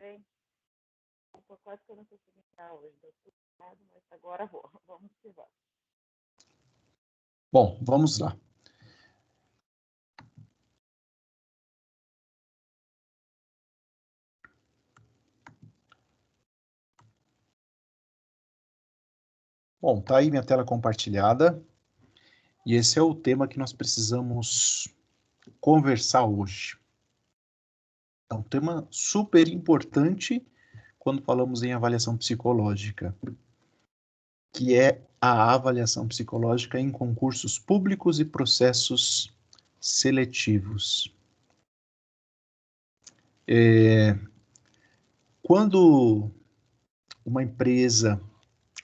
bem? Quase que eu não consegui entrar hoje, mas agora vamos que vamos. Bom, vamos lá. Bom, tá aí minha tela compartilhada. E esse é o tema que nós precisamos conversar hoje. É um tema super importante quando falamos em avaliação psicológica, que é a avaliação psicológica em concursos públicos e processos seletivos. Quando uma empresa,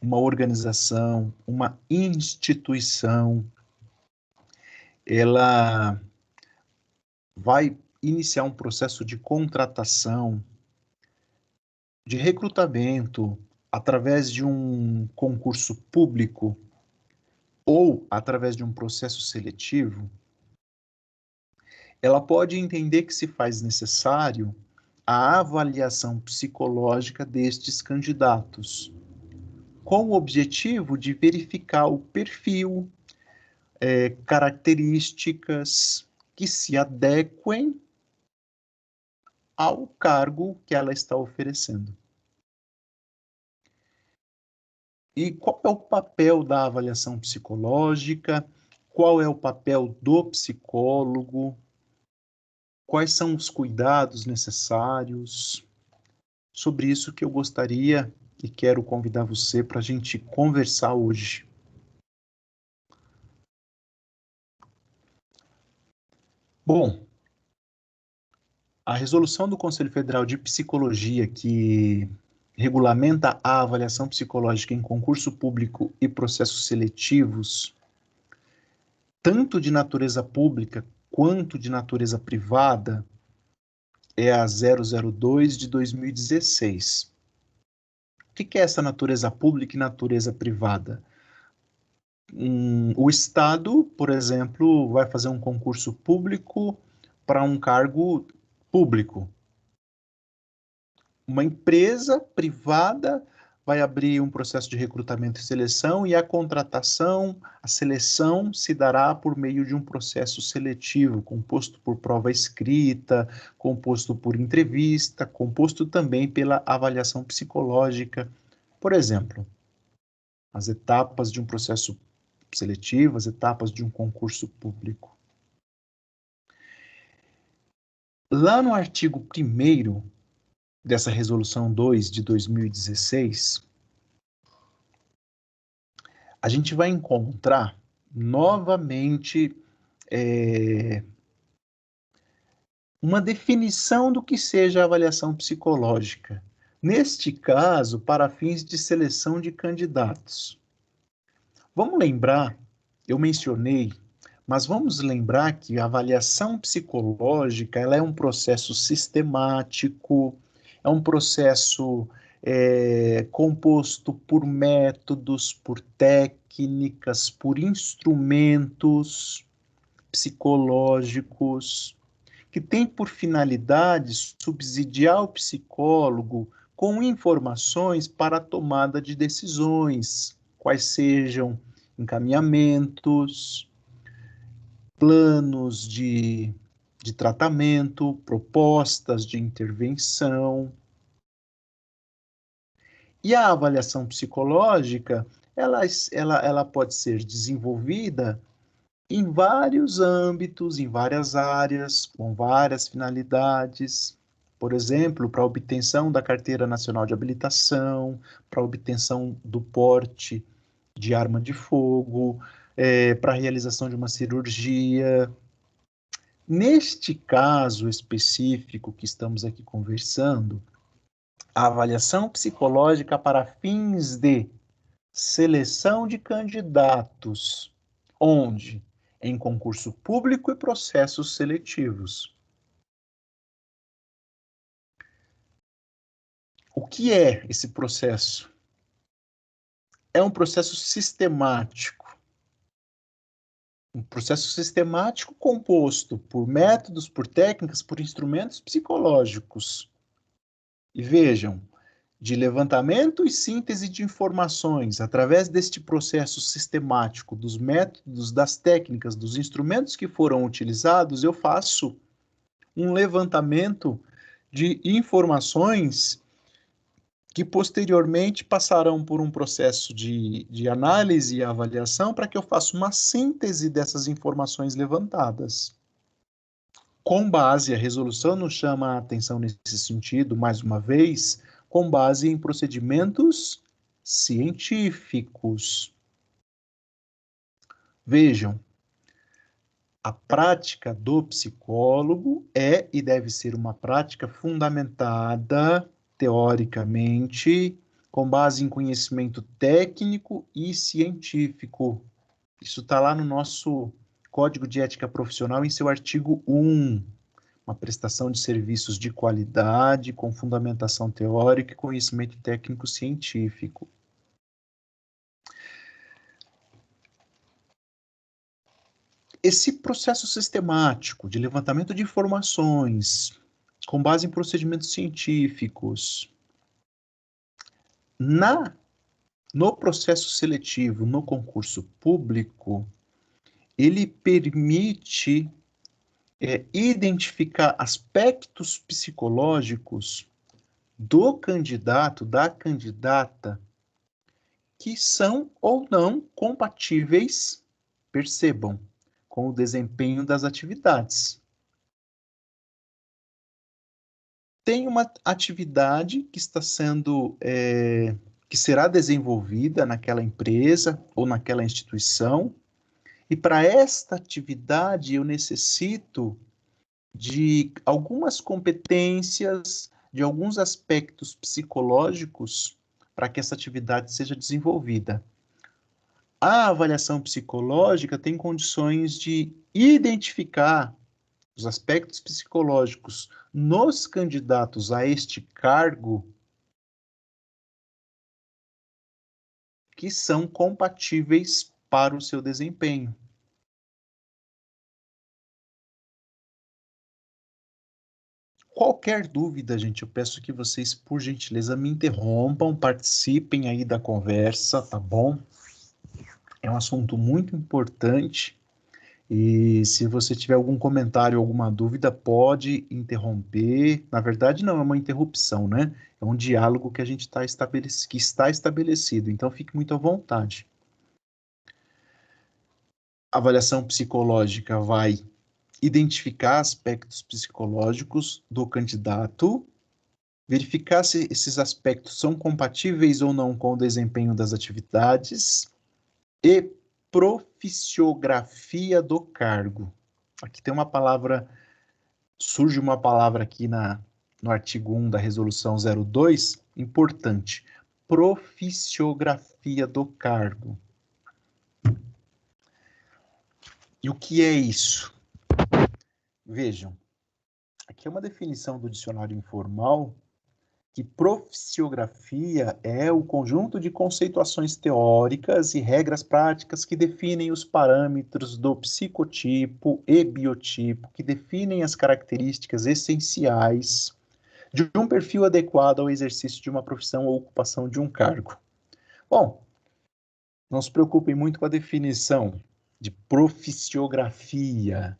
uma organização, uma instituição, ela vai iniciar um processo de contratação, de recrutamento, através de um concurso público ou através de um processo seletivo, ela pode entender que se faz necessário a avaliação psicológica destes candidatos, com o objetivo de verificar o perfil, características que se adequem ao cargo que ela está oferecendo. E qual é o papel da avaliação psicológica? Qual é o papel do psicólogo? Quais são os cuidados necessários? Sobre isso que eu gostaria e quero convidar você para a gente conversar hoje. Bom, a resolução do Conselho Federal de Psicologia que regulamenta a avaliação psicológica em concurso público e processos seletivos, tanto de natureza pública quanto de natureza privada, é a 002 de 2016. O que é essa natureza pública e natureza privada? O Estado, por exemplo, vai fazer um concurso público para um cargo público. Uma empresa privada vai abrir um processo de recrutamento e seleção e a contratação, a seleção se dará por meio de um processo seletivo, composto por prova escrita, composto por entrevista, composto também pela avaliação psicológica. Por exemplo, as etapas de um processo seletivo, as etapas de um concurso público. Lá no artigo 1º dessa Resolução 2 de 2016, a gente vai encontrar novamente uma definição do que seja a avaliação psicológica. Neste caso, para fins de seleção de candidatos. Vamos lembrar, eu mencionei, mas vamos lembrar que a avaliação psicológica ela é um processo sistemático, é um processo composto por métodos, por técnicas, por instrumentos psicológicos, que tem por finalidade subsidiar o psicólogo com informações para a tomada de decisões, quais sejam encaminhamentos, planos de tratamento, propostas de intervenção. E a avaliação psicológica, ela pode ser desenvolvida em vários âmbitos, em várias áreas, com várias finalidades. Por exemplo, para a obtenção da Carteira Nacional de Habilitação, para a obtenção do porte de arma de fogo, para a realização de uma cirurgia. Neste caso específico que estamos aqui conversando, a avaliação psicológica para fins de seleção de candidatos, onde? Em concurso público e processos seletivos. O que é esse processo? É um processo sistemático. Um processo sistemático composto por métodos, por técnicas, por instrumentos psicológicos. E vejam, de levantamento e síntese de informações, através deste processo sistemático, dos métodos, das técnicas, dos instrumentos que foram utilizados, eu faço um levantamento de informações que posteriormente passarão por um processo de análise e avaliação para que eu faça uma síntese dessas informações levantadas. Com base, a resolução nos chama a atenção nesse sentido, mais uma vez, com base em procedimentos científicos. Vejam, a prática do psicólogo é e deve ser uma prática fundamentada teoricamente, com base em conhecimento técnico e científico. Isso está lá no nosso Código de Ética Profissional, em seu artigo 1. Uma prestação de serviços de qualidade, com fundamentação teórica e conhecimento técnico científico. Esse processo sistemático de levantamento de informações, com base em procedimentos científicos, no processo seletivo, no concurso público, ele permite identificar aspectos psicológicos do candidato, da candidata, que são ou não compatíveis, percebam, com o desempenho das atividades. Tem uma atividade que está sendo, que será desenvolvida naquela empresa ou naquela instituição, e para esta atividade eu necessito de algumas competências, de alguns aspectos psicológicos para que essa atividade seja desenvolvida. A avaliação psicológica tem condições de identificar os aspectos psicológicos nos candidatos a este cargo que são compatíveis para o seu desempenho. Qualquer dúvida, gente, eu peço que vocês, por gentileza, me interrompam, participem aí da conversa, tá bom? É um assunto muito importante e se você tiver algum comentário, alguma dúvida, pode interromper. Na verdade, não é uma interrupção, né? É um diálogo que a gente que está estabelecido, então fique muito à vontade. A avaliação psicológica vai identificar aspectos psicológicos do candidato, verificar se esses aspectos são compatíveis ou não com o desempenho das atividades e proficiografia do cargo. Aqui tem uma palavra, surge uma palavra aqui no artigo 1 da resolução 02, importante, proficiografia do cargo. E o que é isso? Vejam, aqui é uma definição do dicionário informal que proficiografia é o conjunto de conceituações teóricas e regras práticas que definem os parâmetros do psicotipo e biotipo, que definem as características essenciais de um perfil adequado ao exercício de uma profissão ou ocupação de um cargo. Bom, não se preocupem muito com a definição de proficiografia,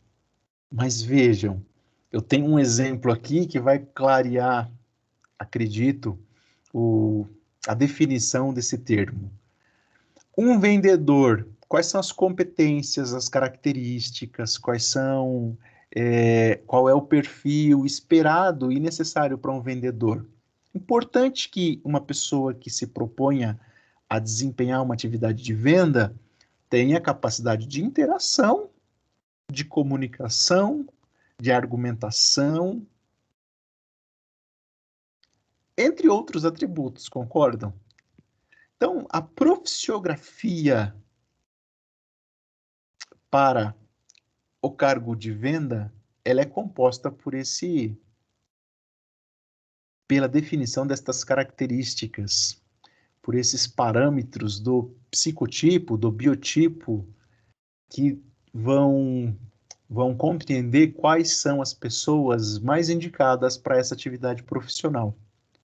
mas vejam, eu tenho um exemplo aqui que vai clarear, acredito, a definição desse termo. Um vendedor, quais são as competências, as características, qual é o perfil esperado e necessário para um vendedor? Importante que uma pessoa que se proponha a desempenhar uma atividade de venda tenha capacidade de interação, de comunicação, de argumentação, entre outros atributos, concordam? Então, a proficiografia para o cargo de venda, ela é composta pela definição destas características, por esses parâmetros do psicotipo, do biotipo, que vão compreender quais são as pessoas mais indicadas para essa atividade profissional.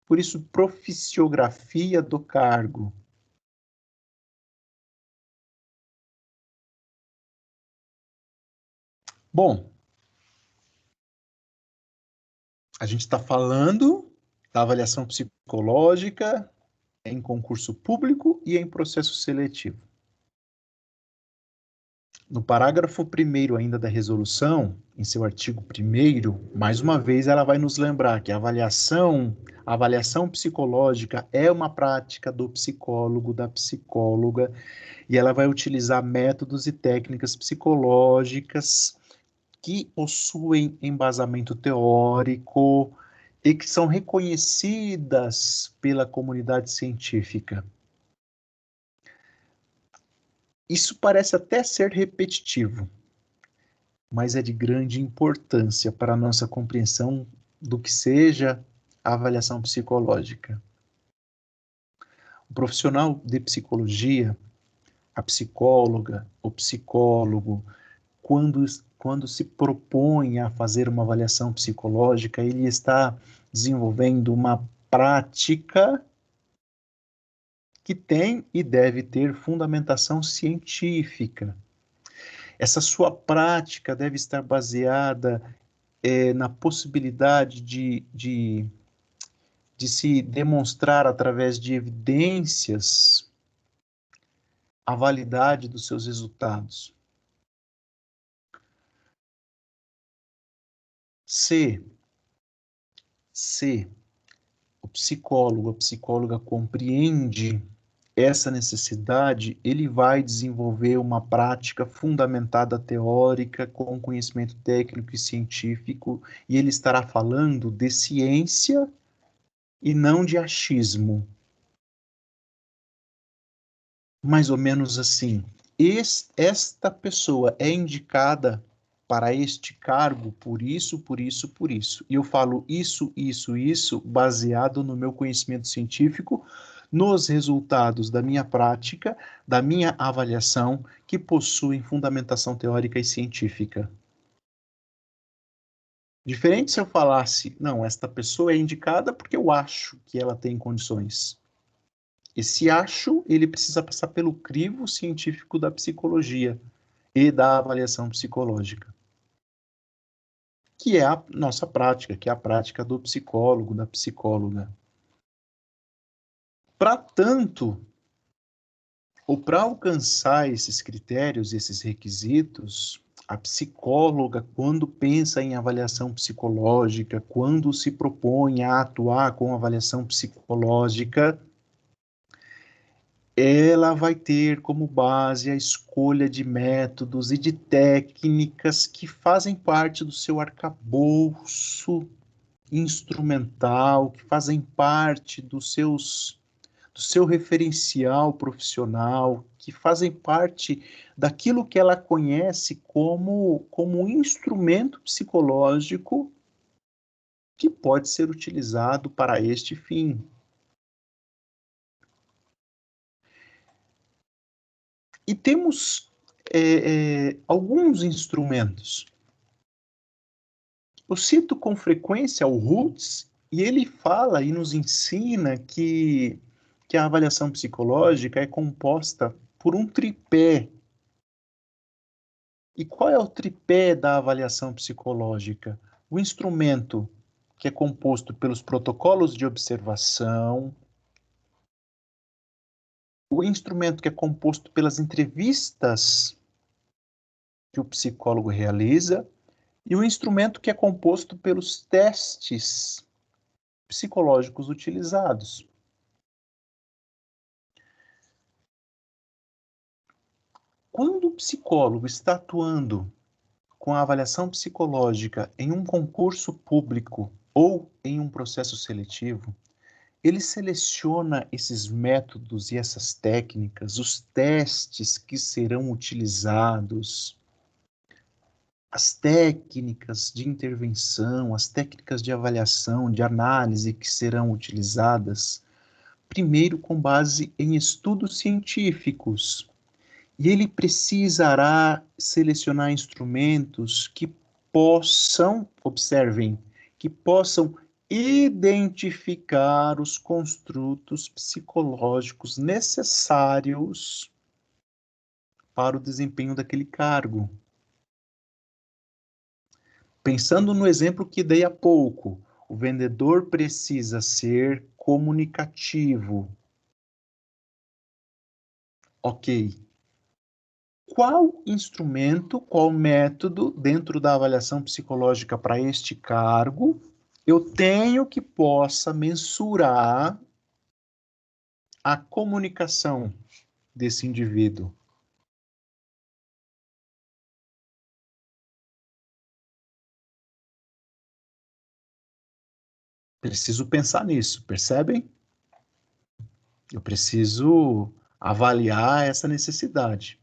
Por isso, proficiografia do cargo. Bom, a gente está falando da avaliação psicológica em concurso público e em processo seletivo. No parágrafo 1º ainda da resolução, em seu artigo 1º, mais uma vez ela vai nos lembrar que a avaliação psicológica é uma prática do psicólogo, da psicóloga, e ela vai utilizar métodos e técnicas psicológicas que possuem embasamento teórico e que são reconhecidas pela comunidade científica. Isso parece até ser repetitivo, mas é de grande importância para a nossa compreensão do que seja a avaliação psicológica. O profissional de psicologia, a psicóloga, o psicólogo, quando se propõe a fazer uma avaliação psicológica, ele está desenvolvendo uma prática que tem e deve ter fundamentação científica. Essa sua prática deve estar baseada na possibilidade de se demonstrar através de evidências a validade dos seus resultados. Se o psicólogo, a psicóloga compreende essa necessidade, ele vai desenvolver uma prática fundamentada teórica, com conhecimento técnico e científico, e ele estará falando de ciência e não de achismo. Mais ou menos assim, esta pessoa é indicada para este cargo por isso, por isso, por isso. E eu falo isso, baseado no meu conhecimento científico, nos resultados da minha prática, da minha avaliação, que possuem fundamentação teórica e científica. Diferente se eu falasse, não, esta pessoa é indicada porque eu acho que ela tem condições. Esse acho, ele precisa passar pelo crivo científico da psicologia e da avaliação psicológica, que é a nossa prática, que é a prática do psicólogo, da psicóloga. Para tanto, ou para alcançar esses critérios, esses requisitos, a psicóloga, quando pensa em avaliação psicológica, quando se propõe a atuar com avaliação psicológica, ela vai ter como base a escolha de métodos e de técnicas que fazem parte do seu arcabouço instrumental, que fazem parte do seu referencial profissional, que fazem parte daquilo que ela conhece como um instrumento psicológico que pode ser utilizado para este fim. E temos alguns instrumentos. Eu cito com frequência o Roots, e ele fala e nos ensina que a avaliação psicológica é composta por um tripé. E qual é o tripé da avaliação psicológica? O instrumento que é composto pelos protocolos de observação, o instrumento que é composto pelas entrevistas que o psicólogo realiza, e o instrumento que é composto pelos testes psicológicos utilizados. Quando o psicólogo está atuando com a avaliação psicológica em um concurso público ou em um processo seletivo, ele seleciona esses métodos e essas técnicas, os testes que serão utilizados, as técnicas de intervenção, as técnicas de avaliação, de análise que serão utilizadas, primeiro com base em estudos científicos. E ele precisará selecionar instrumentos que possam, observem, que possam identificar os construtos psicológicos necessários para o desempenho daquele cargo. Pensando no exemplo que dei há pouco, o vendedor precisa ser comunicativo. Ok. Qual instrumento, qual método dentro da avaliação psicológica para este cargo eu tenho que possa mensurar a comunicação desse indivíduo? Preciso pensar nisso, percebem? Eu preciso avaliar essa necessidade.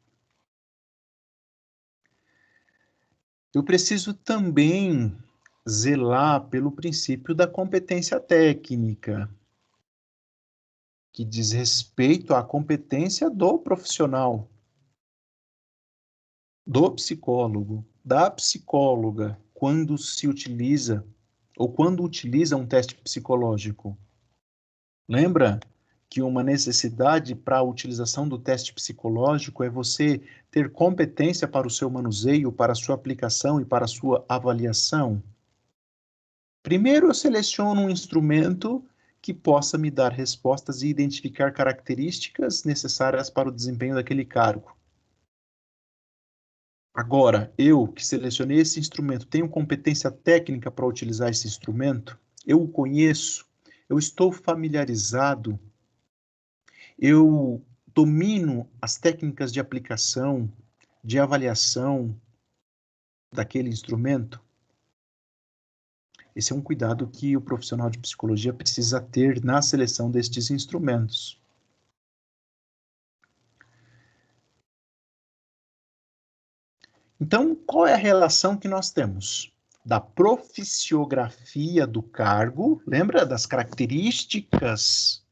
Eu preciso também zelar pelo princípio da competência técnica, que diz respeito à competência do profissional, do psicólogo, da psicóloga, quando se utiliza ou quando utiliza um teste psicológico. Lembra que uma necessidade para a utilização do teste psicológico é você ter competência para o seu manuseio, para a sua aplicação e para a sua avaliação? Primeiro, eu seleciono um instrumento que possa me dar respostas e identificar características necessárias para o desempenho daquele cargo. Agora, eu que selecionei esse instrumento, tenho competência técnica para utilizar esse instrumento? Eu o conheço? Eu estou familiarizado? Eu domino as técnicas de aplicação, de avaliação daquele instrumento? Esse é um cuidado que o profissional de psicologia precisa ter na seleção destes instrumentos. Então, qual é a relação que nós temos da proficiografia do cargo? Lembra das características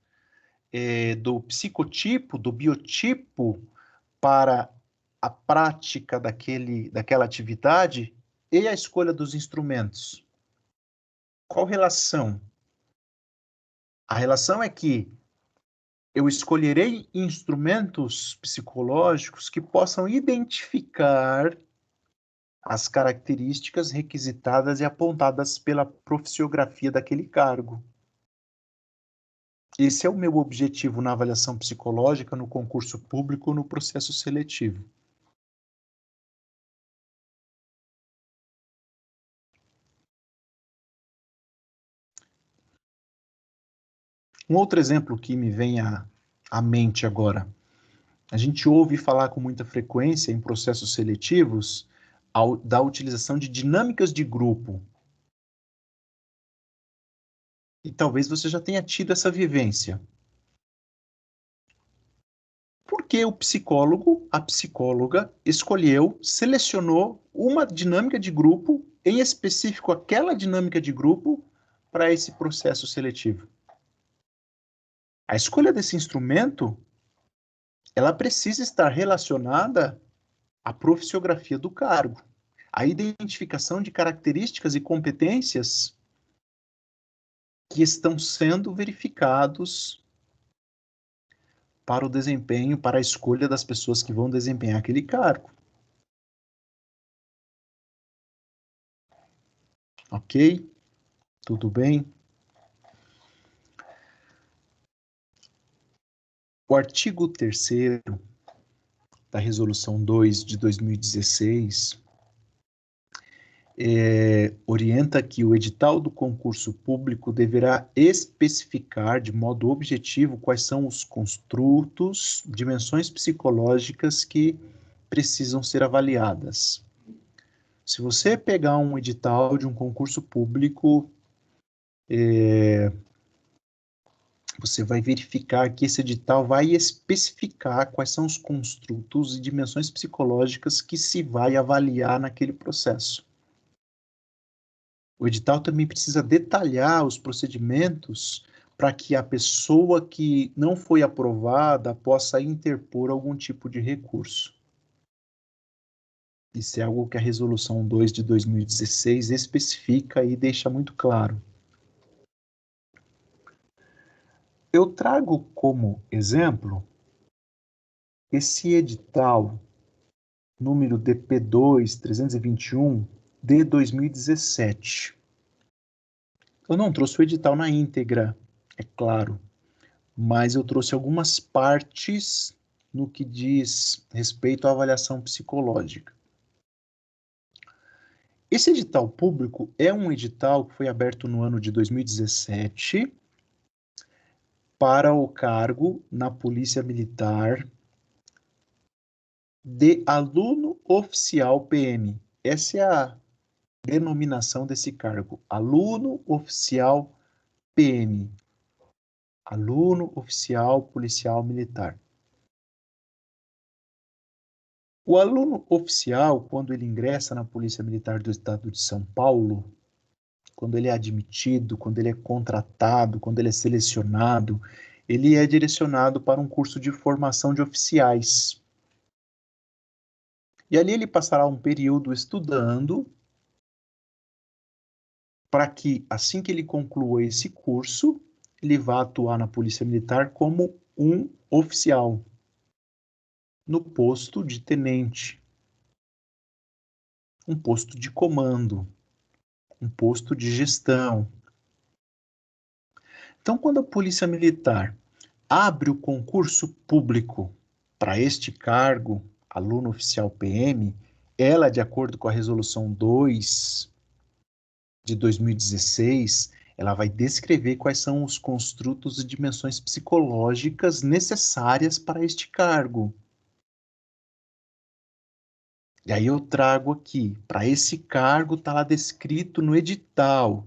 do psicotipo, do biotipo para a prática daquela atividade e a escolha dos instrumentos? Qual relação? A relação é que eu escolherei instrumentos psicológicos que possam identificar as características requisitadas e apontadas pela proficiografia daquele cargo. Esse é o meu objetivo na avaliação psicológica, no concurso público, no processo seletivo. Um outro exemplo que me vem à mente agora. A gente ouve falar com muita frequência em processos seletivos da utilização de dinâmicas de grupo. E talvez você já tenha tido essa vivência. Porque o psicólogo, a psicóloga, selecionou uma dinâmica de grupo, em específico aquela dinâmica de grupo, para esse processo seletivo. A escolha desse instrumento, ela precisa estar relacionada à proficiografia do cargo, à identificação de características e competências que estão sendo verificados para o desempenho, para a escolha das pessoas que vão desempenhar aquele cargo. Ok? Tudo bem? O artigo 3º da Resolução 2 de 2016 orienta que o edital do concurso público deverá especificar de modo objetivo quais são os construtos, dimensões psicológicas que precisam ser avaliadas. Se você pegar um edital de um concurso público, você vai verificar que esse edital vai especificar quais são os construtos e dimensões psicológicas que se vai avaliar naquele processo. O edital também precisa detalhar os procedimentos para que a pessoa que não foi aprovada possa interpor algum tipo de recurso. Isso é algo que a Resolução 2 de 2016 especifica e deixa muito claro. Eu trago como exemplo esse edital número DP2-321 de 2017. Eu não trouxe o edital na íntegra, é claro, mas eu trouxe algumas partes no que diz respeito à avaliação psicológica. Esse edital público é um edital que foi aberto no ano de 2017 para o cargo na Polícia Militar de aluno oficial PM. Essa é a denominação desse cargo, aluno oficial PM, aluno oficial policial militar. O aluno oficial, quando ele ingressa na Polícia Militar do Estado de São Paulo, quando ele é admitido, quando ele é contratado, quando ele é selecionado, ele é direcionado para um curso de formação de oficiais. E ali ele passará um período estudando para que, assim que ele conclua esse curso, ele vá atuar na Polícia Militar como um oficial, no posto de tenente, um posto de comando, um posto de gestão. Então, quando a Polícia Militar abre o concurso público para este cargo, aluno oficial PM, ela, de acordo com a Resolução 2 de 2016, ela vai descrever quais são os construtos e dimensões psicológicas necessárias para este cargo. E aí eu trago aqui, para esse cargo está lá descrito no edital,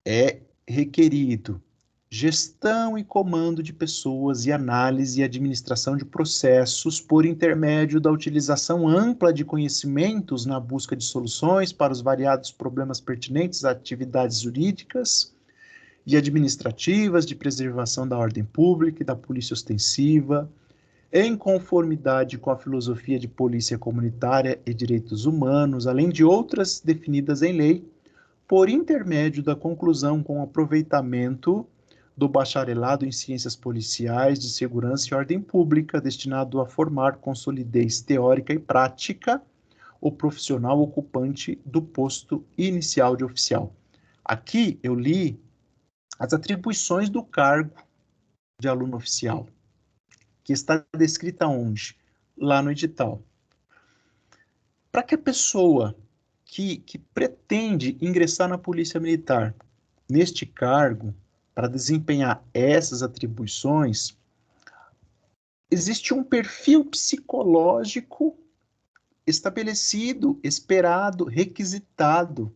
é requerido gestão e comando de pessoas e análise e administração de processos por intermédio da utilização ampla de conhecimentos na busca de soluções para os variados problemas pertinentes a atividades jurídicas e administrativas de preservação da ordem pública e da polícia ostensiva, em conformidade com a filosofia de polícia comunitária e direitos humanos, além de outras definidas em lei, por intermédio da conclusão com aproveitamento do bacharelado em Ciências Policiais, de Segurança e Ordem Pública, destinado a formar com solidez teórica e prática o profissional ocupante do posto inicial de oficial. Aqui eu li as atribuições do cargo de aluno oficial, que está descrita onde? Lá no edital. Para que a pessoa que pretende ingressar na Polícia Militar neste cargo, para desempenhar essas atribuições, existe um perfil psicológico estabelecido, esperado, requisitado,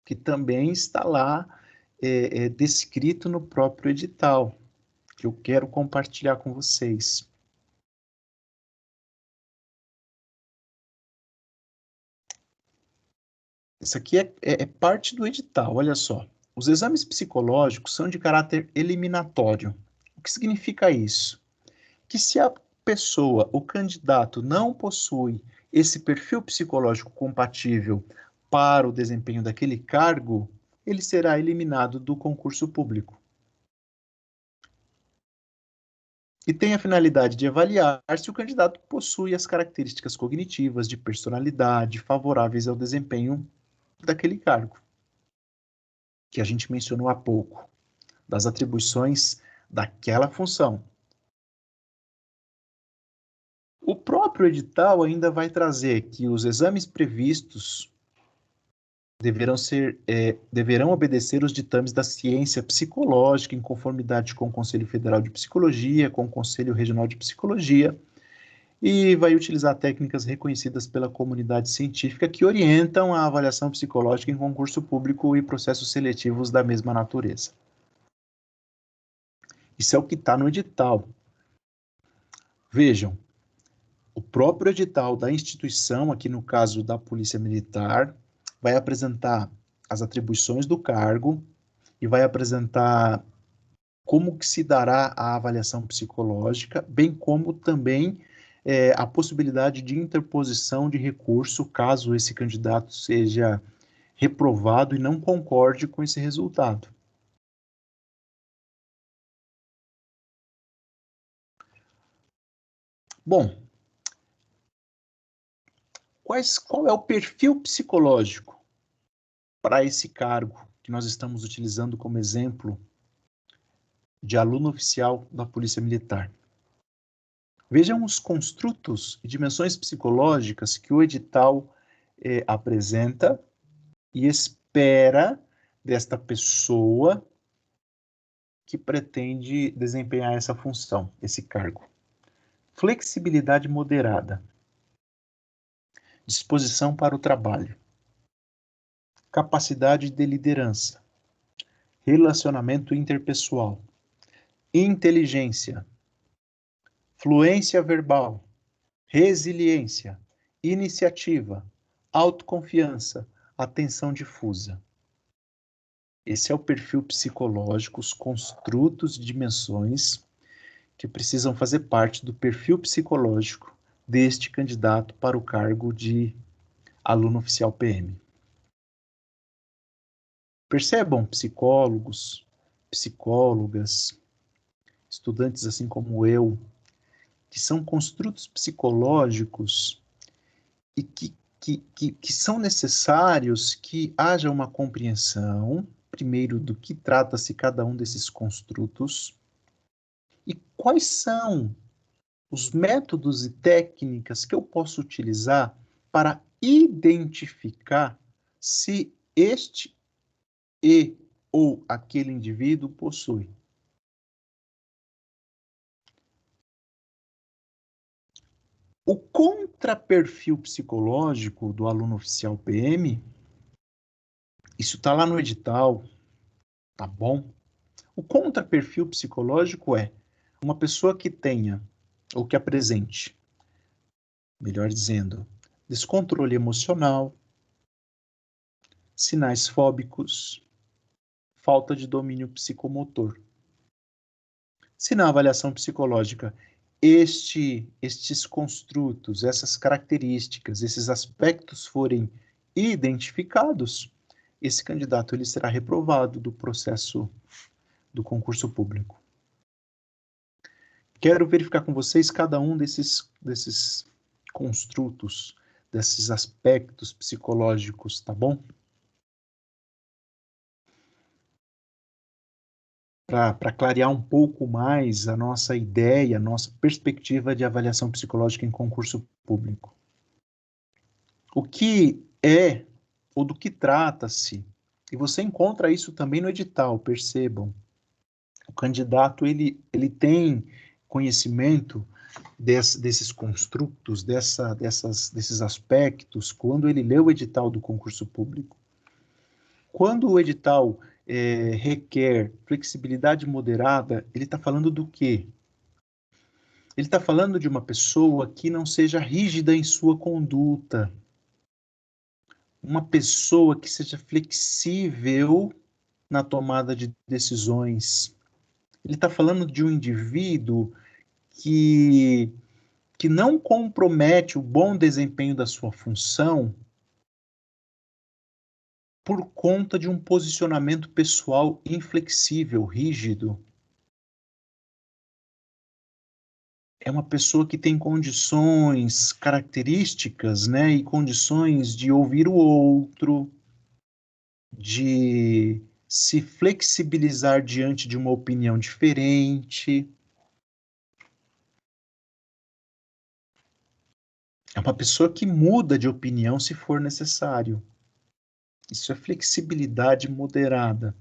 que também está lá descrito no próprio edital, que eu quero compartilhar com vocês. Isso aqui é parte do edital, olha só. Os exames psicológicos são de caráter eliminatório. O que significa isso? Que se a pessoa, o candidato, não possui esse perfil psicológico compatível para o desempenho daquele cargo, ele será eliminado do concurso público. E tem a finalidade de avaliar se o candidato possui as características cognitivas de personalidade favoráveis ao desempenho daquele cargo, que a gente mencionou há pouco, das atribuições daquela função. O próprio edital ainda vai trazer que os exames previstos deverão obedecer os ditames da ciência psicológica em conformidade com o Conselho Federal de Psicologia, com o Conselho Regional de Psicologia, e vai utilizar técnicas reconhecidas pela comunidade científica que orientam a avaliação psicológica em concurso público e processos seletivos da mesma natureza. Isso é o que está no edital. Vejam, o próprio edital da instituição, aqui no caso da Polícia Militar, vai apresentar as atribuições do cargo e vai apresentar como que se dará a avaliação psicológica, bem como também a possibilidade de interposição de recurso, caso esse candidato seja reprovado e não concorde com esse resultado. Bom, qual é o perfil psicológico para esse cargo que nós estamos utilizando como exemplo de aluno oficial da Polícia Militar? Vejam os construtos e dimensões psicológicas que o edital apresenta e espera desta pessoa que pretende desempenhar essa função, esse cargo. Flexibilidade moderada, disposição para o trabalho, capacidade de liderança, relacionamento interpessoal, inteligência, fluência verbal, resiliência, iniciativa, autoconfiança, atenção difusa. Esse é o perfil psicológico, os construtos e dimensões que precisam fazer parte do perfil psicológico deste candidato para o cargo de aluno oficial PM. Percebam, psicólogos, psicólogas, estudantes assim como eu, que são construtos psicológicos e que são necessários que haja uma compreensão, primeiro, do que trata-se cada um desses construtos e quais são os métodos e técnicas que eu posso utilizar para identificar se este e ou aquele indivíduo possui. O contraperfil psicológico do aluno oficial PM, isso está lá no edital, tá bom? O contraperfil psicológico é uma pessoa que tenha, ou que apresente, melhor dizendo, descontrole emocional, sinais fóbicos, falta de domínio psicomotor. Se na avaliação psicológica estes construtos, essas características, esses aspectos forem identificados, esse candidato ele será reprovado do processo do concurso público. Quero verificar com vocês cada um desses construtos, desses aspectos psicológicos, tá bom? Para clarear um pouco mais a nossa ideia, a nossa perspectiva de avaliação psicológica em concurso público. O que é, ou do que trata-se, e você encontra isso também no edital, percebam. O candidato, ele tem conhecimento desses construtos, desses aspectos, quando ele lê o edital do concurso público. Quando o edital requer flexibilidade moderada, ele está falando do quê? Ele está falando de uma pessoa que não seja rígida em sua conduta, uma pessoa que seja flexível na tomada de decisões. Ele está falando de um indivíduo que não compromete o bom desempenho da sua função por conta de um posicionamento pessoal inflexível, rígido. É uma pessoa que tem condições, características, né, e condições de ouvir o outro, de se flexibilizar diante de uma opinião diferente. É uma pessoa que muda de opinião se for necessário. Isso é flexibilidade moderada.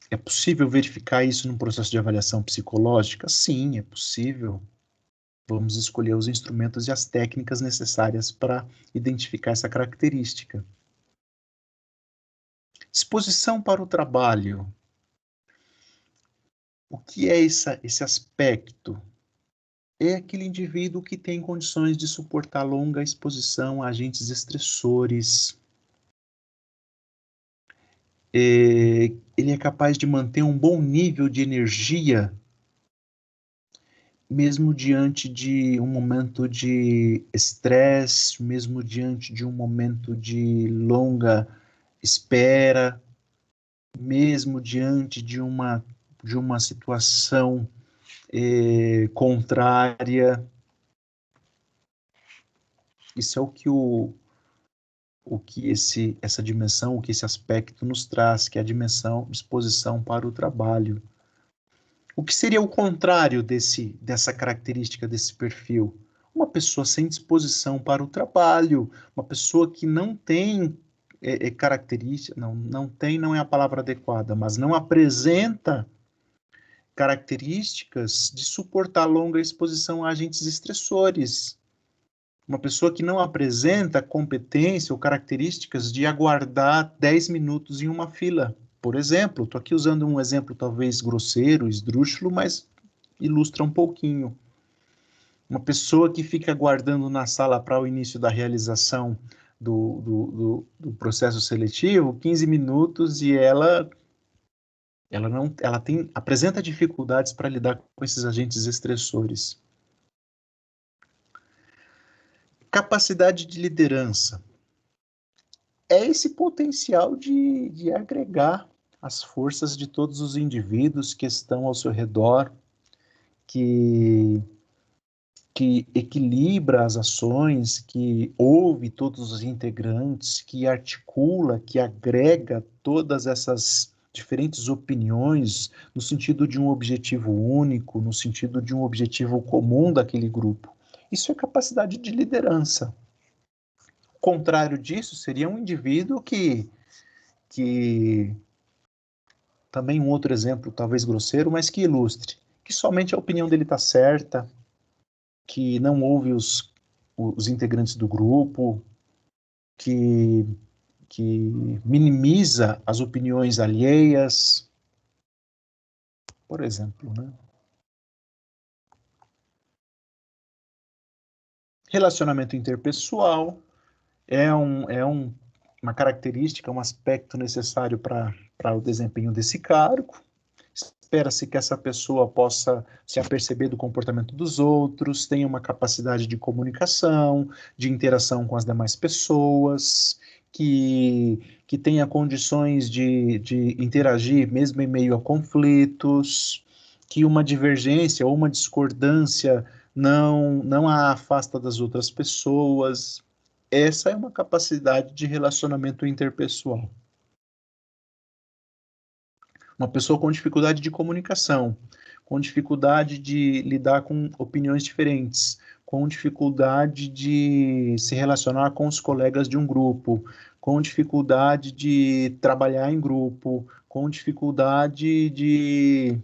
É possível verificar isso num processo de avaliação psicológica? Sim, é possível. Vamos escolher os instrumentos e as técnicas necessárias para identificar essa característica. Disposição para o trabalho. O que é esse aspecto? É aquele indivíduo que tem condições de suportar longa exposição a agentes estressores. Ele é capaz de manter um bom nível de energia mesmo diante de um momento de estresse, mesmo diante de um momento de longa espera, mesmo diante de uma situação contrária. Isso é o que essa dimensão, o que esse aspecto nos traz, que é a dimensão disposição para o trabalho. O que seria o contrário dessa característica, desse perfil? Uma pessoa sem disposição para o trabalho, uma pessoa que não tem característica, não tem, não é a palavra adequada, mas não apresenta características de suportar longa exposição a agentes estressores. Uma pessoa que não apresenta competência ou características de aguardar 10 minutos em uma fila. Por exemplo, estou aqui usando um exemplo talvez grosseiro, esdrúxulo, mas ilustra um pouquinho. Uma pessoa que fica aguardando na sala para o início da realização do processo seletivo 15 minutos e ela apresenta dificuldades para lidar com esses agentes estressores. Capacidade de liderança é esse potencial de agregar as forças de todos os indivíduos que estão ao seu redor, que equilibra as ações, que ouve todos os integrantes, que articula, que agrega todas essas diferentes opiniões no sentido de um objetivo único, no sentido de um objetivo comum daquele grupo. Isso é capacidade de liderança. O contrário disso seria um indivíduo que também um outro exemplo, talvez grosseiro, mas que ilustre, que somente a opinião dele está certa, que não ouve os integrantes do grupo, que, que minimiza as opiniões alheias, por exemplo, né? Relacionamento interpessoal uma característica, um aspecto necessário para o desempenho desse cargo. Espera-se que essa pessoa possa se aperceber do comportamento dos outros, tenha uma capacidade de comunicação, de interação com as demais pessoas, que tenha condições de interagir mesmo em meio a conflitos, que uma divergência ou uma discordância não a afasta das outras pessoas. Essa é uma capacidade de relacionamento interpessoal. Uma pessoa com dificuldade de comunicação, com dificuldade de lidar com opiniões diferentes, com dificuldade de se relacionar com os colegas de um grupo, com dificuldade de trabalhar em grupo, com dificuldade de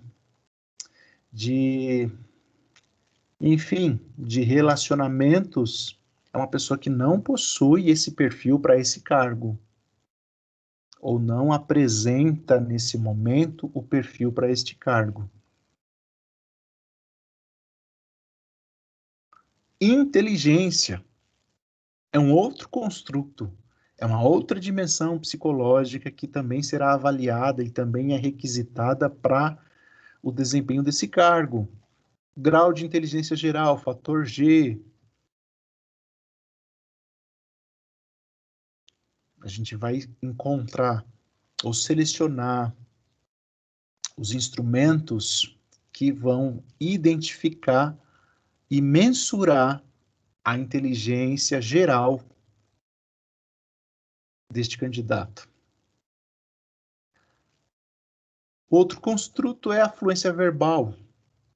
enfim, de relacionamentos, é uma pessoa que não possui esse perfil para esse cargo, ou não apresenta nesse momento o perfil para este cargo. Inteligência é um outro construto, é uma outra dimensão psicológica que também será avaliada e também é requisitada para o desempenho desse cargo. Grau de inteligência geral, fator G. A gente vai encontrar ou selecionar os instrumentos que vão identificar e mensurar a inteligência geral deste candidato. Outro construto é a fluência verbal,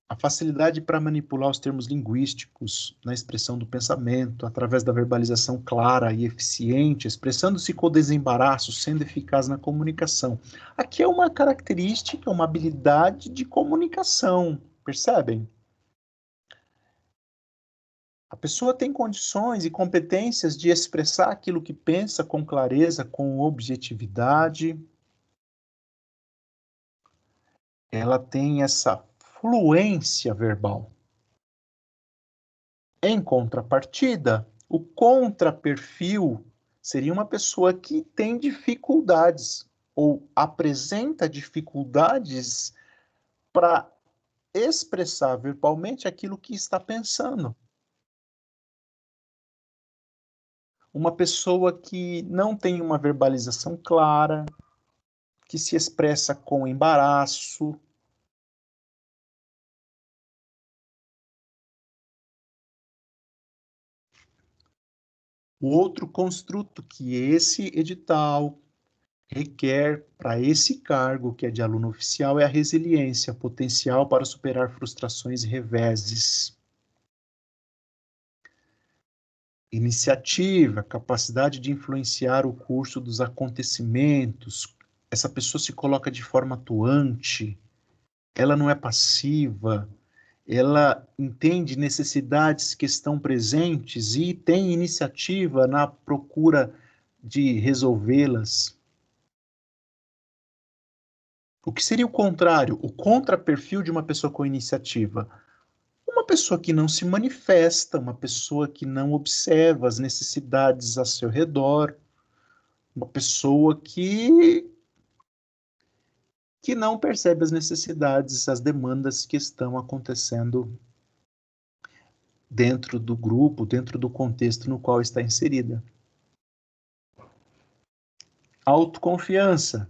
a facilidade para manipular os termos linguísticos na expressão do pensamento, através da verbalização clara e eficiente, expressando-se com desembaraço, sendo eficaz na comunicação. Aqui é uma característica, uma habilidade de comunicação, percebem? A pessoa tem condições e competências de expressar aquilo que pensa com clareza, com objetividade. Ela tem essa fluência verbal. Em contrapartida, o contraperfil seria uma pessoa que tem dificuldades ou apresenta dificuldades para expressar verbalmente aquilo que está pensando. Uma pessoa que não tem uma verbalização clara, que se expressa com embaraço. O outro construto que esse edital requer para esse cargo, que é de aluno oficial, é a resiliência, potencial para superar frustrações e reveses. Iniciativa, capacidade de influenciar o curso dos acontecimentos. Essa pessoa se coloca de forma atuante, ela não é passiva, ela entende necessidades que estão presentes e tem iniciativa na procura de resolvê-las. O que seria o contrário, o contraperfil de uma pessoa com iniciativa? Uma pessoa que não se manifesta, uma pessoa que não observa as necessidades a seu redor, uma pessoa que não percebe as necessidades, as demandas que estão acontecendo dentro do grupo, dentro do contexto no qual está inserida. Autoconfiança,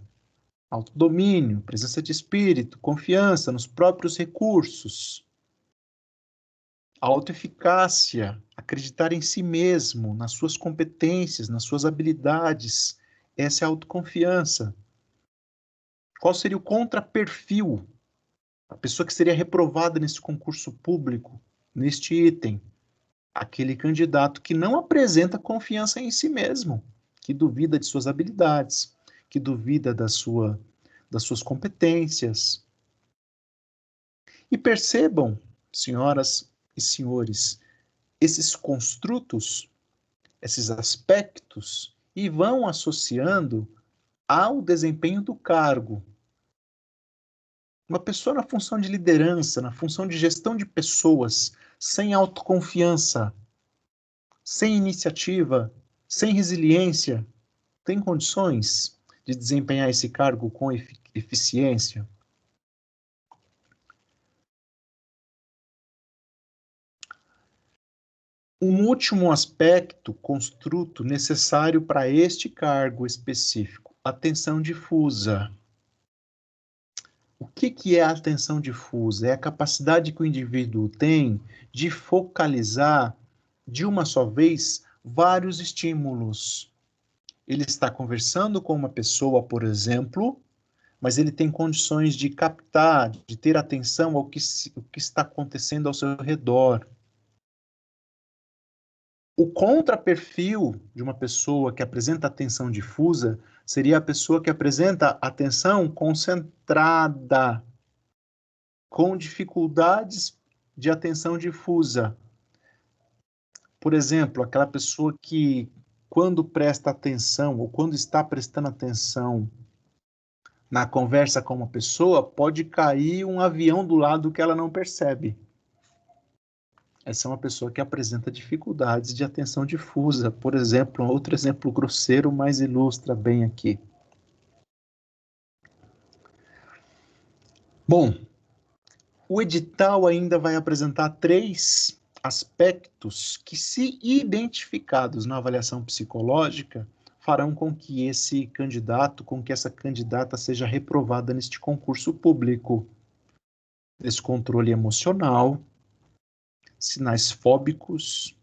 autodomínio, presença de espírito, confiança nos próprios recursos. Autoeficácia, acreditar em si mesmo, nas suas competências, nas suas habilidades. Essa é a autoconfiança. Qual seria o contraperfil? A pessoa que seria reprovada nesse concurso público, neste item. Aquele candidato que não apresenta confiança em si mesmo, que duvida de suas habilidades, que duvida das suas competências. E percebam, senhoras e senhores, esses construtos, esses aspectos, e vão associando ao desempenho do cargo. Uma pessoa na função de liderança, na função de gestão de pessoas, sem autoconfiança, sem iniciativa, sem resiliência, tem condições de desempenhar esse cargo com eficiência? Um último aspecto, construto, necessário para este cargo específico, atenção difusa. O que é a atenção difusa? É a capacidade que o indivíduo tem de focalizar de uma só vez vários estímulos. Ele está conversando com uma pessoa, por exemplo, mas ele tem condições de captar, de ter atenção ao que está acontecendo ao seu redor. O contraperfil de uma pessoa que apresenta atenção difusa seria a pessoa que apresenta atenção concentrada, com dificuldades de atenção difusa. Por exemplo, aquela pessoa que, quando presta atenção, ou quando está prestando atenção na conversa com uma pessoa, pode cair um avião do lado que ela não percebe. Essa é uma pessoa que apresenta dificuldades de atenção difusa. Por exemplo, um outro exemplo grosseiro, mas ilustra bem aqui. Bom, o edital ainda vai apresentar 3 aspectos que, se identificados na avaliação psicológica, farão com que esse candidato, com que essa candidata seja reprovada neste concurso público. Descontrole emocional, sinais fóbicos,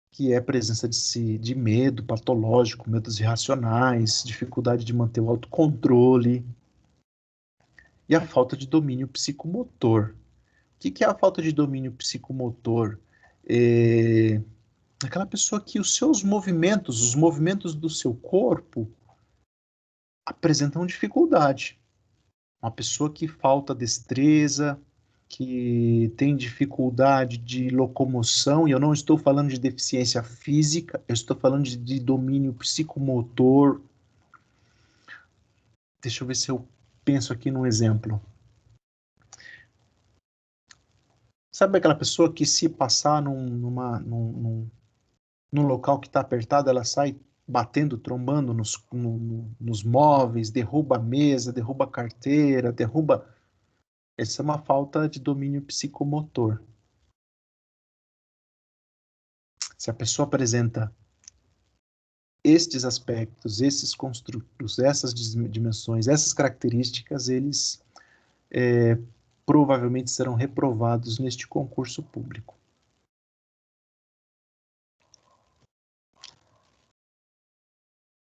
que é presença de medo patológico, medos irracionais, dificuldade de manter o autocontrole, e a falta de domínio psicomotor. O que é a falta de domínio psicomotor? É aquela pessoa que os seus movimentos, os movimentos do seu corpo, apresentam dificuldade. Uma pessoa que falta destreza, que tem dificuldade de locomoção, e eu não estou falando de deficiência física, eu estou falando de domínio psicomotor. Deixa eu ver se eu penso aqui num exemplo. Sabe aquela pessoa que, se passar num local que está apertado, ela sai batendo, trombando nos móveis, derruba a mesa, derruba a carteira, derruba... Essa é uma falta de domínio psicomotor. Se a pessoa apresenta estes aspectos, esses construtos, essas dimensões, essas características, eles provavelmente serão reprovados neste concurso público.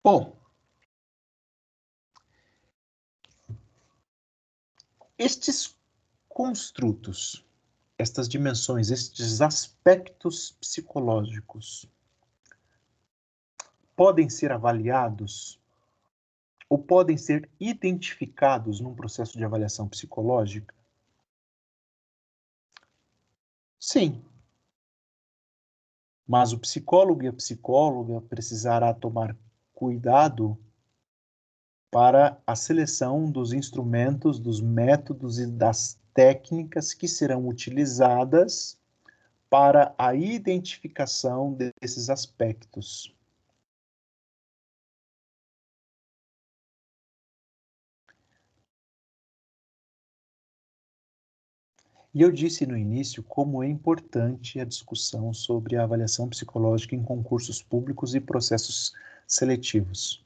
Bom, estes construtos, estas dimensões, estes aspectos psicológicos, podem ser avaliados ou podem ser identificados num processo de avaliação psicológica? Sim. Mas o psicólogo e a psicóloga precisará tomar cuidado para a seleção dos instrumentos, dos métodos e das técnicas que serão utilizadas para a identificação desses aspectos. E eu disse no início como é importante a discussão sobre a avaliação psicológica em concursos públicos e processos seletivos.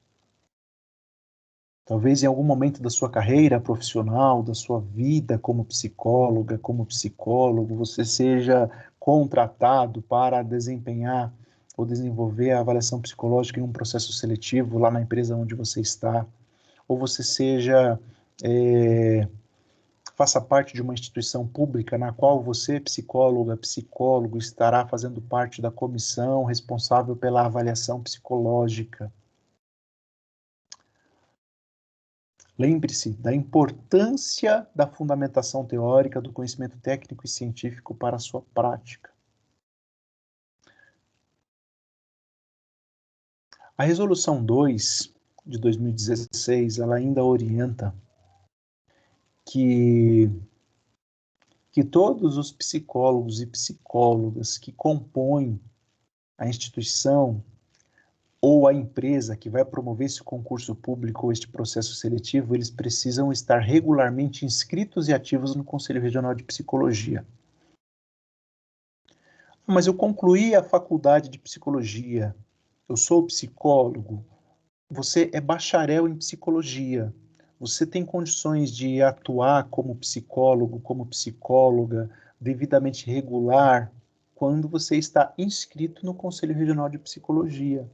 Talvez em algum momento da sua carreira profissional, da sua vida como psicóloga, como psicólogo, você seja contratado para desempenhar ou desenvolver a avaliação psicológica em um processo seletivo lá na empresa onde você está, ou você seja faça parte de uma instituição pública na qual você, psicóloga, psicólogo, estará fazendo parte da comissão responsável pela avaliação psicológica. Lembre-se da importância da fundamentação teórica do conhecimento técnico e científico para a sua prática. A Resolução 2 de 2016, ela ainda orienta que todos os psicólogos e psicólogas que compõem a instituição ou a empresa que vai promover esse concurso público ou este processo seletivo, eles precisam estar regularmente inscritos e ativos no Conselho Regional de Psicologia. Mas eu concluí a faculdade de psicologia, eu sou psicólogo, você é bacharel em psicologia, você tem condições de atuar como psicólogo, como psicóloga, devidamente regular, quando você está inscrito no Conselho Regional de Psicologia.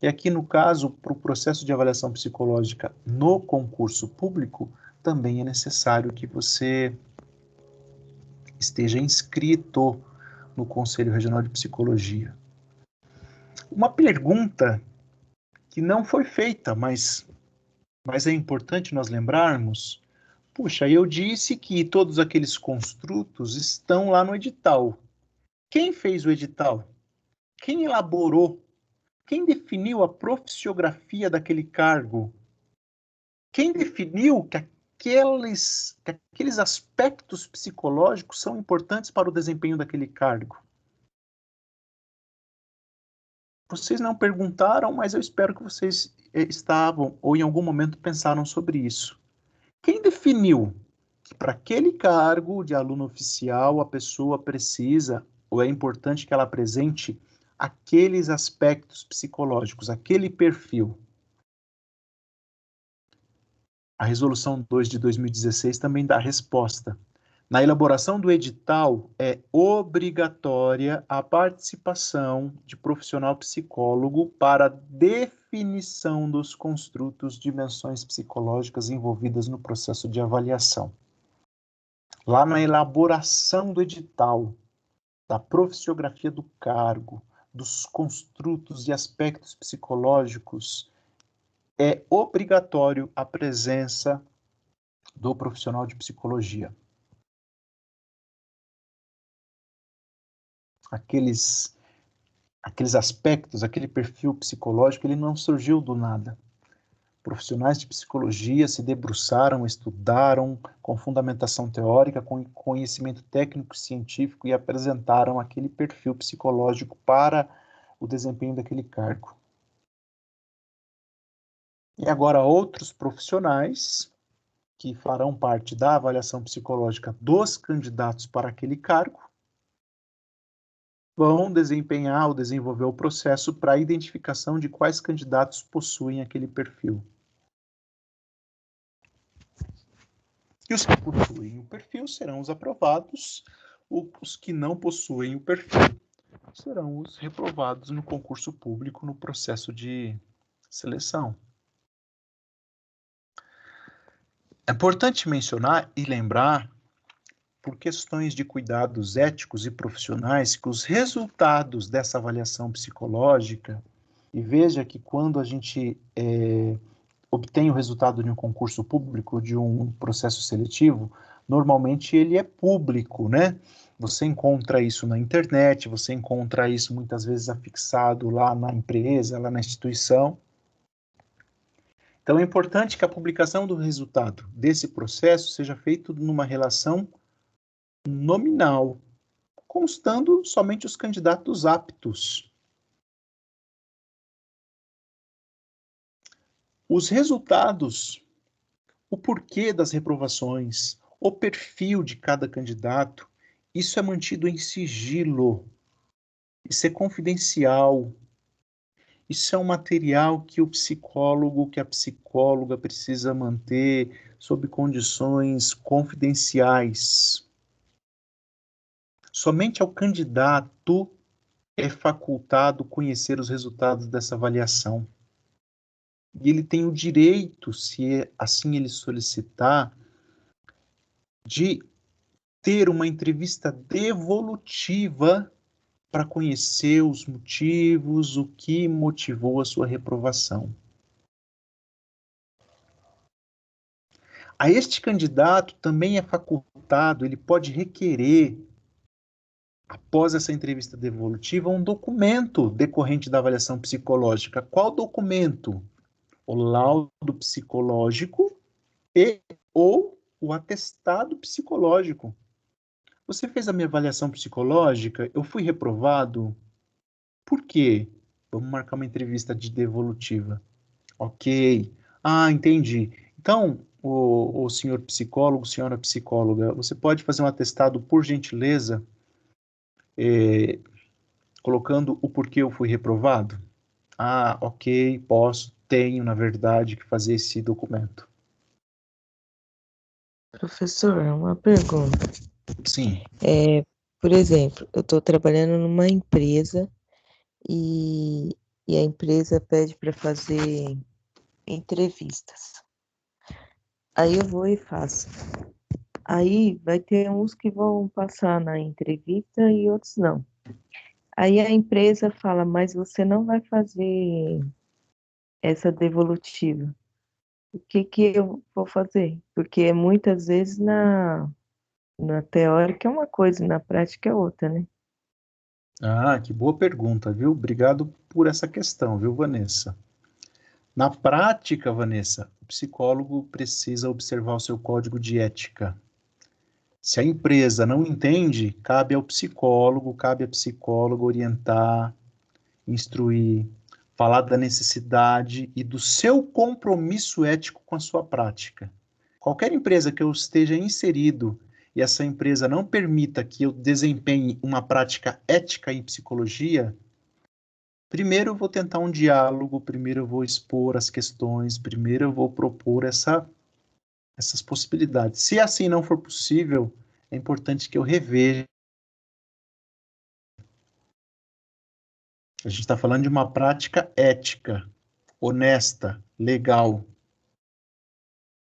E aqui, no caso, para o processo de avaliação psicológica no concurso público, também é necessário que você esteja inscrito no Conselho Regional de Psicologia. Uma pergunta que não foi feita, mas é importante nós lembrarmos, puxa, eu disse que todos aqueles construtos estão lá no edital. Quem fez o edital? Quem elaborou? Quem definiu a profissiografia daquele cargo? Quem definiu que aqueles aspectos psicológicos são importantes para o desempenho daquele cargo? Vocês não perguntaram, mas eu espero que vocês estavam ou em algum momento pensaram sobre isso. Quem definiu que para aquele cargo de aluno oficial a pessoa precisa ou é importante que ela apresente aqueles aspectos psicológicos, aquele perfil? A Resolução 2 de 2016 também dá a resposta. Na elaboração do edital, é obrigatória a participação de profissional psicólogo para definição dos construtos, dimensões psicológicas envolvidas no processo de avaliação. Lá na elaboração do edital, da profissiografia do cargo, dos construtos e aspectos psicológicos, é obrigatório a presença do profissional de psicologia. Aqueles aspectos, aquele perfil psicológico, ele não surgiu do nada. Profissionais de psicologia se debruçaram, estudaram com fundamentação teórica, com conhecimento técnico e científico e apresentaram aquele perfil psicológico para o desempenho daquele cargo. E agora outros profissionais que farão parte da avaliação psicológica dos candidatos para aquele cargo vão desempenhar ou desenvolver o processo para a identificação de quais candidatos possuem aquele perfil. E os que possuem o perfil serão os aprovados, os que não possuem o perfil serão os reprovados no concurso público no processo de seleção. É importante mencionar e lembrar, por questões de cuidados éticos e profissionais, que os resultados dessa avaliação psicológica, e veja que quando a gente obtém o resultado de um concurso público, de um processo seletivo, normalmente ele é público, né? Você encontra isso na internet, você encontra isso muitas vezes afixado lá na empresa, lá na instituição. Então é importante que a publicação do resultado desse processo seja feita numa relação nominal, constando somente os candidatos aptos. Os resultados, o porquê das reprovações, o perfil de cada candidato, isso é mantido em sigilo, isso é confidencial, isso é um material que o psicólogo, que a psicóloga precisa manter sob condições confidenciais. Somente ao candidato é facultado conhecer os resultados dessa avaliação. E ele tem o direito, se assim ele solicitar, de ter uma entrevista devolutiva para conhecer os motivos, o que motivou a sua reprovação. A este candidato também é facultado, ele pode requerer, após essa entrevista devolutiva, um documento decorrente da avaliação psicológica. Qual documento? O laudo psicológico e ou o atestado psicológico. Você fez a minha avaliação psicológica, eu fui reprovado. Por quê? Vamos marcar uma entrevista de devolutiva. Ok. Ah, entendi. Então, o senhor psicólogo, senhora psicóloga, você pode fazer um atestado, por gentileza, colocando o porquê eu fui reprovado? Ah, ok, posso, tenho, na verdade, que fazer esse documento. Professor, uma pergunta. Sim. Por exemplo, eu estou trabalhando numa empresa e a empresa pede para fazer entrevistas. Aí eu vou e faço. Aí vai ter uns que vão passar na entrevista e outros não. Aí a empresa fala, mas você não vai fazer essa devolutiva. O que que eu vou fazer? Porque muitas vezes na teórica é uma coisa, na prática é outra, né? Ah, que boa pergunta, viu? Obrigado por essa questão, viu, Vanessa? Na prática, Vanessa, o psicólogo precisa observar o seu código de ética. Se a empresa não entende, cabe ao psicólogo, cabe à psicóloga orientar, instruir, falar da necessidade e do seu compromisso ético com a sua prática. Qualquer empresa que eu esteja inserido e essa empresa não permita que eu desempenhe uma prática ética em psicologia, primeiro eu vou tentar um diálogo, primeiro eu vou expor as questões, primeiro eu vou propor essas possibilidades. Se assim não for possível, é importante que eu reveja. A gente está falando de uma prática ética, honesta, legal.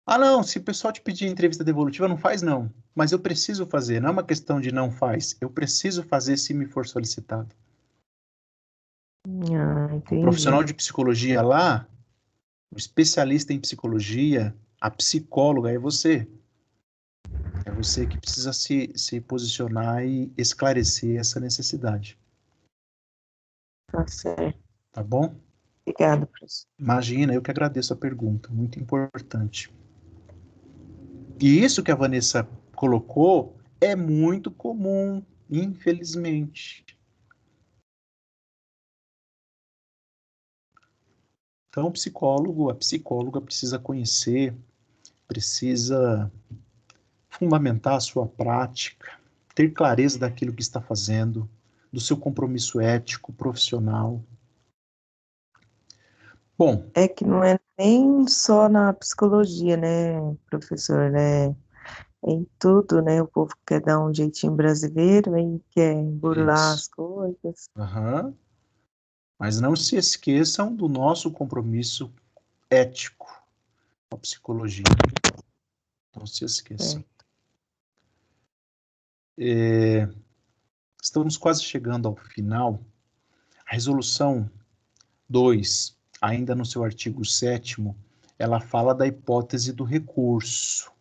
Ah, não, se o pessoal te pedir entrevista devolutiva, não faz, não. Mas eu preciso fazer, não é uma questão de não faz. Eu preciso fazer se me for solicitado. Ah, O profissional entendi. de psicologia lá, o especialista em psicologia, a psicóloga é você. É você que precisa se posicionar e esclarecer essa necessidade. Tá certo. Tá bom? Obrigada, professor. Imagina, eu que agradeço a pergunta, muito importante. E isso que a Vanessa colocou é muito comum, infelizmente. Então, o psicólogo, a psicóloga precisa conhecer, precisa fundamentar a sua prática, ter clareza daquilo que está fazendo, do seu compromisso ético, profissional. Bom, É que não é nem só na psicologia, né, professor, né? É em tudo, né? O povo quer dar um jeitinho brasileiro e quer burlar as isso. coisas. Aham. Mas não se esqueçam do nosso compromisso ético com a psicologia. Não se esqueçam. Estamos quase chegando ao final. A resolução 2, ainda no seu artigo 7º, ela fala da hipótese do recurso.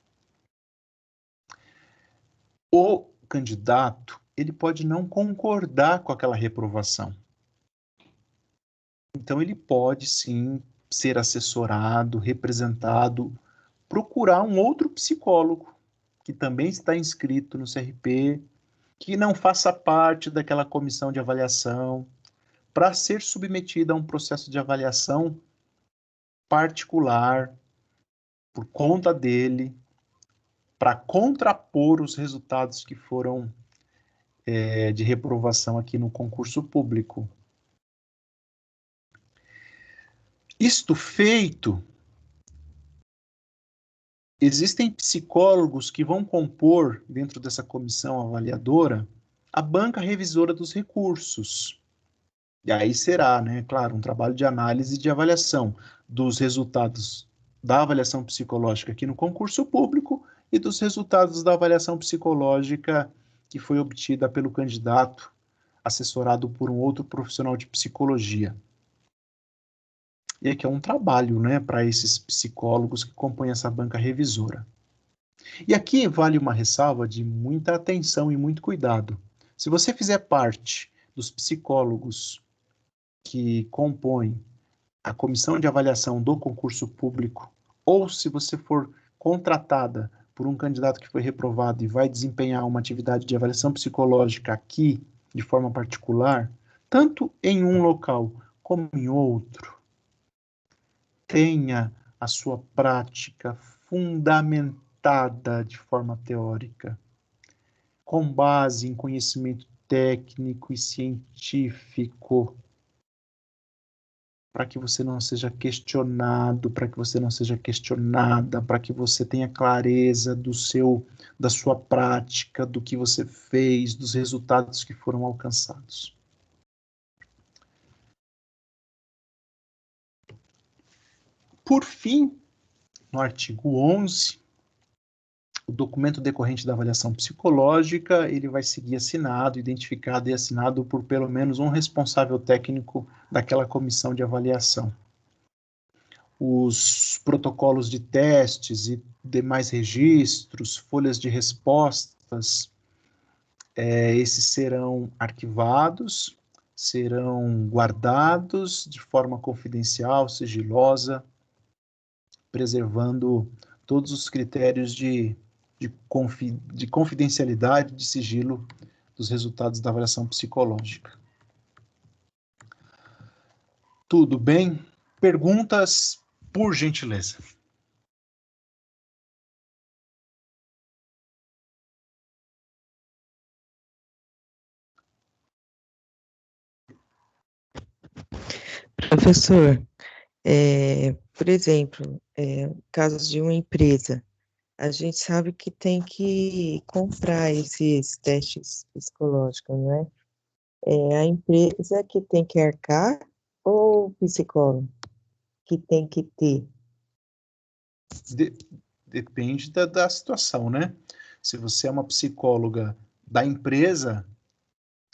O candidato, ele pode não concordar com aquela reprovação. Então, ele pode, sim, ser assessorado, representado, procurar um outro psicólogo, que também está inscrito no CRP, que não faça parte daquela comissão de avaliação, para ser submetido a um processo de avaliação particular, por conta dele, para contrapor os resultados que foram de reprovação aqui no concurso público. Isto feito, existem psicólogos que vão compor, dentro dessa comissão avaliadora, a banca revisora dos recursos. E aí será, né, claro, um trabalho de análise e de avaliação dos resultados da avaliação psicológica aqui no concurso público e dos resultados da avaliação psicológica que foi obtida pelo candidato, assessorado por um outro profissional de psicologia. E aqui é um trabalho, né, para esses psicólogos que compõem essa banca revisora. E aqui vale uma ressalva de muita atenção e muito cuidado. Se você fizer parte dos psicólogos que compõem a comissão de avaliação do concurso público, ou se você for contratada por um candidato que foi reprovado e vai desempenhar uma atividade de avaliação psicológica aqui, de forma particular, tanto em um local como em outro, tenha a sua prática fundamentada de forma teórica, com base em conhecimento técnico e científico, para que você não seja questionado, para que você não seja questionada, para que você tenha clareza da sua prática, do que você fez, dos resultados que foram alcançados. Por fim, no artigo 11, o documento decorrente da avaliação psicológica, ele vai seguir assinado, identificado e assinado por pelo menos um responsável técnico daquela comissão de avaliação. Os protocolos de testes e demais registros, folhas de respostas, esses serão arquivados, serão guardados de forma confidencial, sigilosa, preservando todos os critérios de confidencialidade, de sigilo dos resultados da avaliação psicológica. Tudo bem? Perguntas, por gentileza. Professor, por exemplo, casos de uma empresa, a gente sabe que tem que comprar esses testes psicológicos, né? É a empresa que tem que arcar ou o psicólogo que tem que ter? Depende da situação, né? Se você é uma psicóloga da empresa,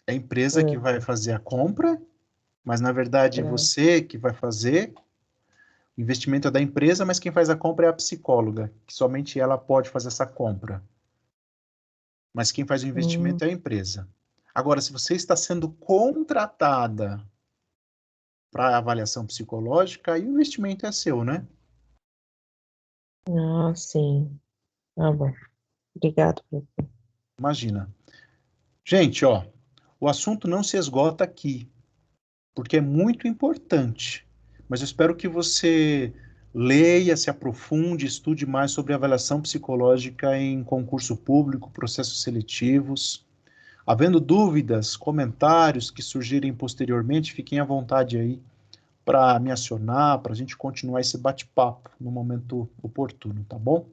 é a empresa que vai fazer a compra, mas na verdade é você que vai fazer. O investimento é da empresa, mas quem faz a compra é a psicóloga, que somente ela pode fazer essa compra. Mas quem faz o investimento é a empresa. Agora, se você está sendo contratada para avaliação psicológica, aí o investimento é seu, né? Ah, sim. Tá bom. Obrigado, professor. Imagina. Gente, ó, o assunto não se esgota aqui, porque é muito importante. Mas eu espero que você Leia, se aprofunde, estude mais sobre avaliação psicológica em concurso público, processos seletivos. Havendo dúvidas, comentários que surgirem posteriormente, fiquem à vontade aí para me acionar, para a gente continuar esse bate-papo no momento oportuno, tá bom?